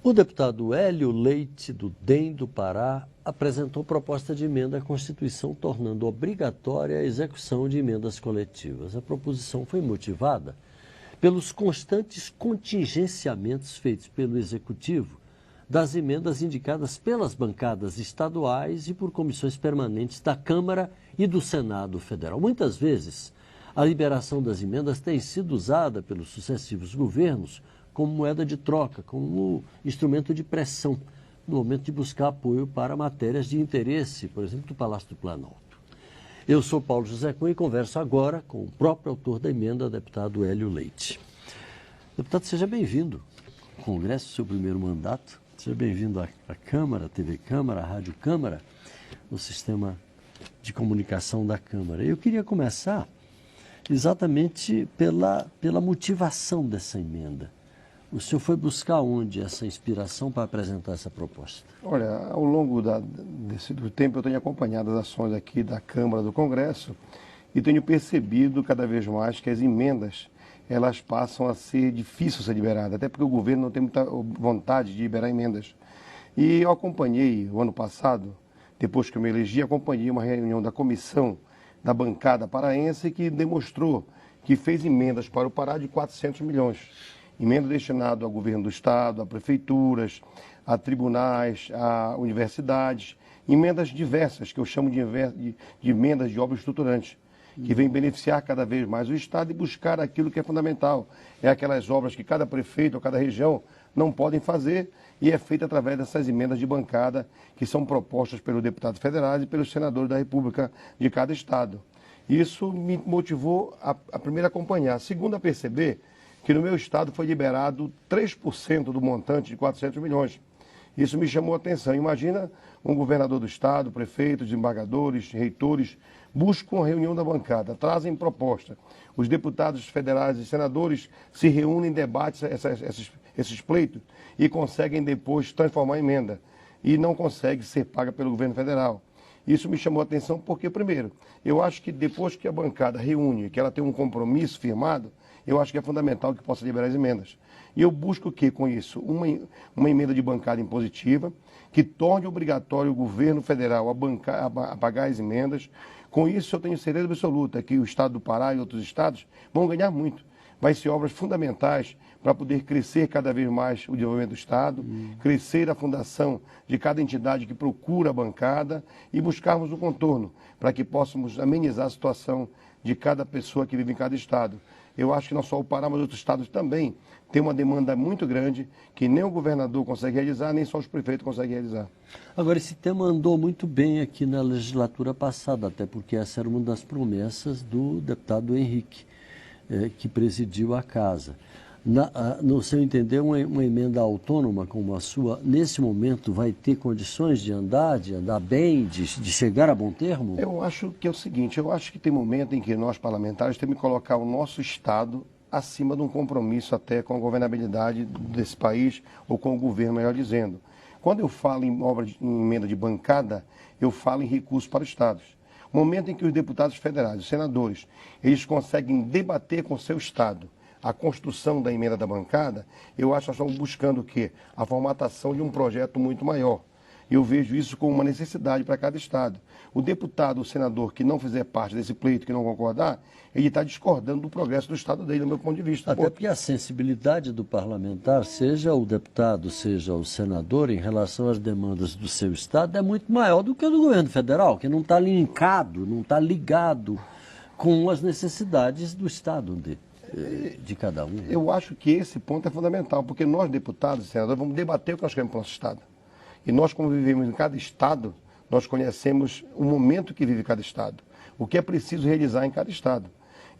O deputado Hélio Leite, do DEM do Pará, apresentou proposta de emenda à Constituição, tornando obrigatória a execução de emendas coletivas. A proposição foi motivada pelos constantes contingenciamentos feitos pelo Executivo das emendas indicadas pelas bancadas estaduais e por comissões permanentes da Câmara e do Senado Federal. Muitas vezes, a liberação das emendas tem sido usada pelos sucessivos governos como moeda de troca, como instrumento de pressão, no momento de buscar apoio para matérias de interesse, por exemplo, do Palácio do Planalto. Eu sou Paulo José Cunha e converso agora com o próprio autor da emenda, deputado Hélio Leite. Deputado, seja bem-vindo ao Congresso, seu primeiro mandato. Seja bem-vindo à Câmara, à TV Câmara, à Rádio Câmara, no sistema de comunicação da Câmara. Eu queria começar exatamente pela motivação dessa emenda. O senhor foi buscar onde essa inspiração para apresentar essa proposta? Olha, ao longo do tempo eu tenho acompanhado as ações aqui da Câmara, do Congresso, e tenho percebido cada vez mais que as emendas, elas passam a ser difíceis de ser liberadas, até porque o governo não tem muita vontade de liberar emendas. E eu acompanhei, o ano passado, depois que eu me elegi, acompanhei uma reunião da comissão da bancada paraense que demonstrou que fez emendas para o Pará de 400 milhões. Emenda destinada ao governo do Estado, a prefeituras, a tribunais, a universidades, emendas diversas, que eu chamo de emendas de obras estruturantes, que vem beneficiar cada vez mais o Estado e buscar aquilo que é fundamental. É aquelas obras que cada prefeito ou cada região não podem fazer e é feita através dessas emendas de bancada que são propostas pelos deputados federais e pelos senadores da República de cada Estado. Isso me motivou a primeiro acompanhar. A segunda, a perceber que no meu estado foi liberado 3% do montante de 400 milhões. Isso me chamou a atenção. Imagina um governador do estado, prefeitos, desembargadores, reitores, buscam uma reunião da bancada, trazem proposta. Os deputados federais e senadores se reúnem, debatem esses pleitos e conseguem depois transformar em emenda. E não consegue ser paga pelo governo federal. Isso me chamou a atenção porque, primeiro, eu acho que depois que a bancada reúne, que ela tem um compromisso firmado, eu acho que é fundamental que possa liberar as emendas. E eu busco o que com isso? Uma emenda de bancada impositiva, que torne obrigatório o governo federal a pagar as emendas. Com isso, eu tenho certeza absoluta que o estado do Pará e outros estados vão ganhar muito. Vai ser obras fundamentais para poder crescer cada vez mais o desenvolvimento do Estado, crescer a fundação de cada entidade que procura a bancada e buscarmos o contorno para que possamos amenizar a situação de cada pessoa que vive em cada estado. Eu acho que não só o Pará, mas outros estados também têm uma demanda muito grande que nem o governador consegue realizar, nem só os prefeitos conseguem realizar. Agora, esse tema andou muito bem aqui na legislatura passada, até porque essa era uma das promessas do deputado Henrique, que presidiu a casa. No seu entender, uma emenda autônoma como a sua, nesse momento, vai ter condições de andar bem, de chegar a bom termo? Eu acho que é o seguinte, eu acho que tem momento em que nós, parlamentares, temos que colocar o nosso Estado acima de um compromisso até com a governabilidade desse país, ou com o governo, melhor dizendo. Quando eu falo em emenda de bancada, eu falo em recursos para os estados. O momento em que os deputados federais, os senadores, eles conseguem debater com o seu Estado a construção da emenda da bancada, eu acho que nós estamos buscando o quê? A formatação de um projeto muito maior. Eu vejo isso como uma necessidade para cada estado. O deputado, o senador que não fizer parte desse pleito, que não concordar, ele está discordando do progresso do estado dele, do meu ponto de vista. Até porque a sensibilidade do parlamentar, seja o deputado, seja o senador, em relação às demandas do seu estado, é muito maior do que a do governo federal, que não está linkado, não está ligado com as necessidades do estado de cada um. Eu acho que esse ponto é fundamental, porque nós, deputados e senadores, vamos debater o que nós queremos para o nosso estado. E nós, como vivemos em cada estado, nós conhecemos o momento que vive cada estado, o que é preciso realizar em cada estado.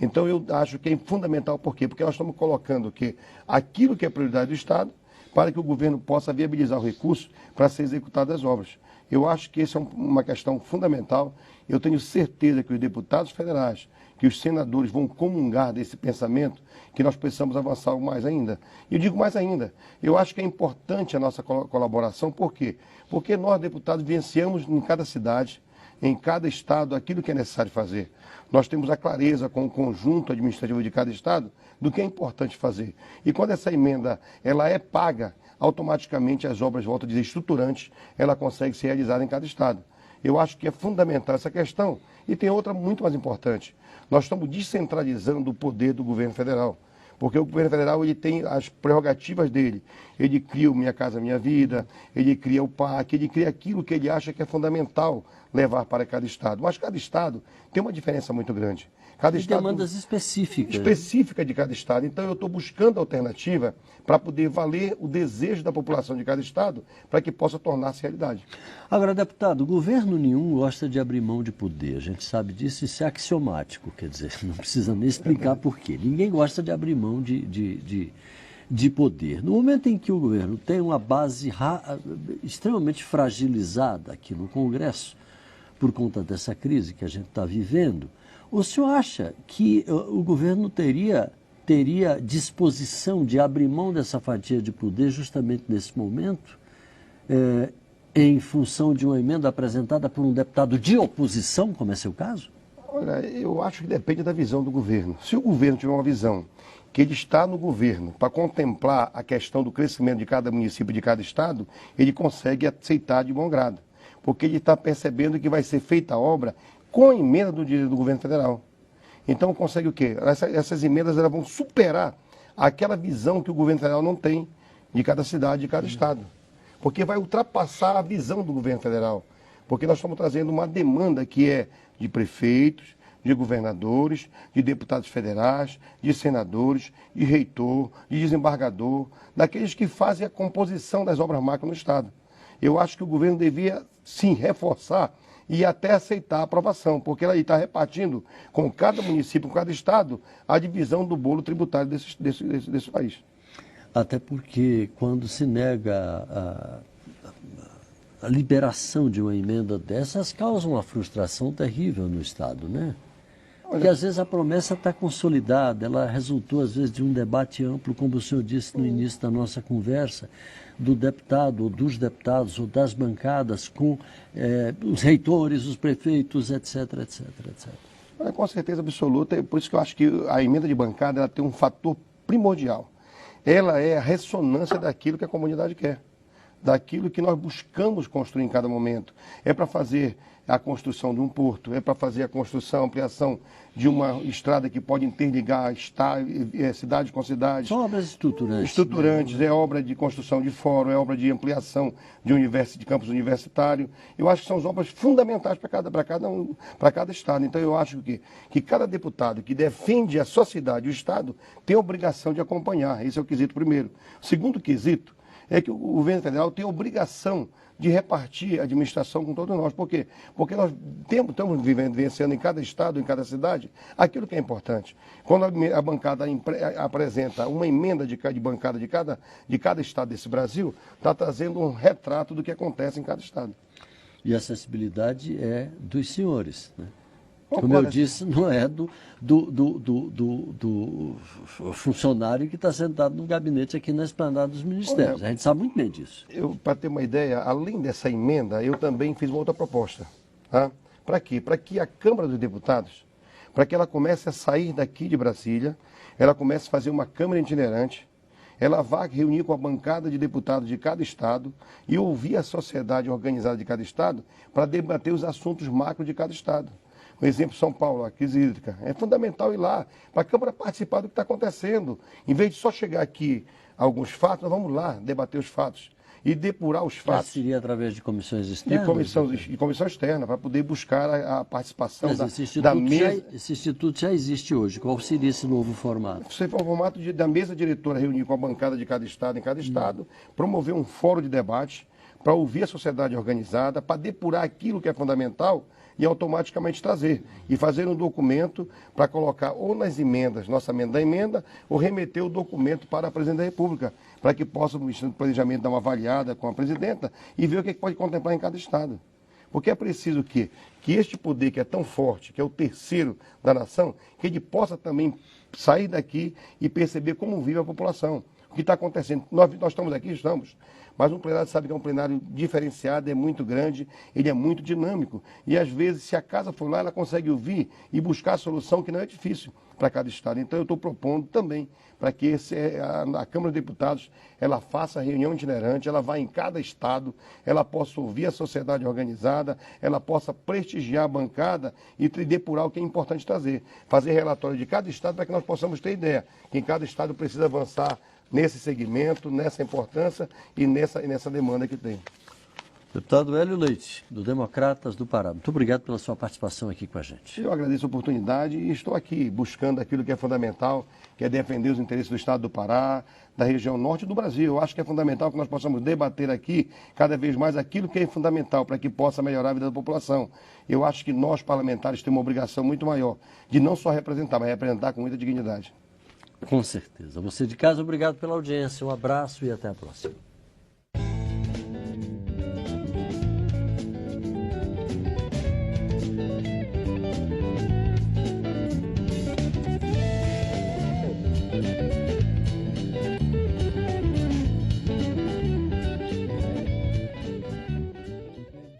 Então eu acho que é fundamental, por quê? Porque nós estamos colocando que aquilo que é prioridade do estado, para que o governo possa viabilizar o recurso para ser executadas as obras. Eu acho que essa é uma questão fundamental. Eu tenho certeza que os deputados federais, que os senadores vão comungar desse pensamento, que nós precisamos avançar mais ainda. E eu digo mais ainda, eu acho que é importante a nossa colaboração, por quê? Porque nós, deputados, vivenciamos em cada cidade, em cada estado, aquilo que é necessário fazer. Nós temos a clareza com o conjunto administrativo de cada estado do que é importante fazer. E quando essa emenda ela é paga automaticamente as obras, volto a dizer, estruturantes, ela consegue ser realizada em cada estado. Eu acho que é fundamental essa questão. E tem outra muito mais importante. Nós estamos descentralizando o poder do governo federal. Porque o governo federal ele tem as prerrogativas dele. Ele cria o Minha Casa Minha Vida, ele cria o PAC, ele cria aquilo que ele acha que é fundamental levar para cada estado. Mas cada estado tem uma diferença muito grande. Cada E estado demandas específicas. específica de cada estado. Então eu estou buscando alternativa para poder valer o desejo da população de cada estado para que possa tornar-se realidade. Agora, deputado, governo nenhum gosta de abrir mão de poder. A gente sabe disso, isso é axiomático, quer dizer, não precisa nem explicar por quê. Ninguém gosta de abrir mão de poder. No momento em que o governo tem uma base extremamente fragilizada aqui no Congresso, por conta dessa crise que a gente está vivendo, o senhor acha que o governo teria disposição de abrir mão dessa fatia de poder justamente nesse momento, em função de uma emenda apresentada por um deputado de oposição, como é seu caso? Olha, eu acho que depende da visão do governo. Se o governo tiver uma visão que ele está no governo para contemplar a questão do crescimento de cada município, de cada estado, ele consegue aceitar de bom grado. Porque ele está percebendo que vai ser feita a obra com a emenda do governo federal. Então consegue o quê? Essas emendas elas vão superar aquela visão que o governo federal não tem de cada cidade, de cada estado. Porque vai ultrapassar a visão do governo federal. Porque nós estamos trazendo uma demanda que é de prefeitos, de governadores, de deputados federais, de senadores, de reitor, de desembargador, daqueles que fazem a composição das obras macro no estado. Eu acho que o governo devia, sim, reforçar e até aceitar a aprovação, porque ela está repartindo com cada município, com cada estado, a divisão do bolo tributário desse país. Até porque quando se nega a liberação de uma emenda dessas, causa uma frustração terrível no Estado, né? Porque às vezes a promessa está consolidada, ela resultou às vezes de um debate amplo, como o senhor disse no início da nossa conversa, do deputado, ou dos deputados, ou das bancadas, com os reitores, os prefeitos, etc, etc, etc. Com certeza absoluta, por isso que eu acho que a emenda de bancada ela tem um fator primordial. Ela é a ressonância daquilo que a comunidade quer, daquilo que nós buscamos construir em cada momento. É para fazer a construção de um porto, é para fazer a construção, a ampliação de uma estrada que pode interligar cidade com cidade. São obras estruturantes. Estruturantes, né? É obra de construção de fórum, é obra de ampliação de campus universitário. Eu acho que são as obras fundamentais para cada estado. Então eu acho que cada deputado que defende a sua cidade e o estado tem a obrigação de acompanhar. Esse é o quesito primeiro. O segundo quesito é que o governo federal tem a obrigação de repartir a administração com todos nós. Por quê? Porque nós estamos vivenciando em cada estado, em cada cidade, aquilo que é importante. Quando a bancada apresenta uma emenda de bancada de cada estado desse Brasil, está trazendo um retrato do que acontece em cada estado. E a sensibilidade é dos senhores, né? Como eu disse, não é do funcionário que está sentado no gabinete aqui na esplanada dos ministérios. A gente sabe muito bem disso. Para ter uma ideia, além dessa emenda, eu também fiz uma outra proposta. Tá? Para quê? Para que a Câmara dos Deputados, para que ela comece a sair daqui de Brasília, ela comece a fazer uma Câmara itinerante, ela vá reunir com a bancada de deputados de cada estado e ouvir a sociedade organizada de cada estado para debater os assuntos macro de cada estado. Por exemplo, São Paulo, a crise hídrica. É fundamental ir lá, para a Câmara participar do que está acontecendo. Em vez de só chegar aqui alguns fatos, nós vamos lá debater os fatos e depurar os fatos. Mas seria através de comissões externas? De comissão externa, para poder buscar a participação da mesa. Esse instituto já existe hoje. Qual seria esse novo formato? Seria o formato da mesa diretora reunir com a bancada de cada estado, em cada estado, promover um fórum de debate, para ouvir a sociedade organizada, para depurar aquilo que é fundamental e automaticamente trazer. E fazer um documento para colocar ou nas emendas, nossa emenda da emenda, ou remeter o documento para a Presidente da República, para que possa o Ministério do Planejamento dar uma avaliada com a Presidenta e ver o que pode contemplar em cada estado. Porque é preciso que este poder que é tão forte, que é o terceiro da nação, que ele possa também sair daqui e perceber como vive a população. o que está acontecendo. Nós estamos aqui, estamos, mas um plenário sabe que é um plenário diferenciado, é muito grande, ele é muito dinâmico. E às vezes, se a casa for lá, ela consegue ouvir e buscar a solução que não é difícil para cada estado. Então eu estou propondo também para que a Câmara dos Deputados ela faça reunião itinerante, ela vá em cada estado, ela possa ouvir a sociedade organizada, ela possa prestigiar a bancada e depurar o que é importante trazer. Fazer relatório de cada estado para que nós possamos ter ideia que em cada estado precisa avançar nesse segmento, nessa importância e nessa demanda que tem. Deputado Hélio Leite, do Democratas do Pará. Muito obrigado pela sua participação aqui com a gente. Eu agradeço a oportunidade e estou aqui buscando aquilo que é fundamental, que é defender os interesses do Estado do Pará, da região norte do Brasil. Eu acho que é fundamental que nós possamos debater aqui cada vez mais aquilo que é fundamental para que possa melhorar a vida da população. Eu acho que nós, parlamentares, temos uma obrigação muito maior de não só representar, mas representar com muita dignidade. Com certeza. Você de casa, obrigado pela audiência. Um abraço e até a próxima.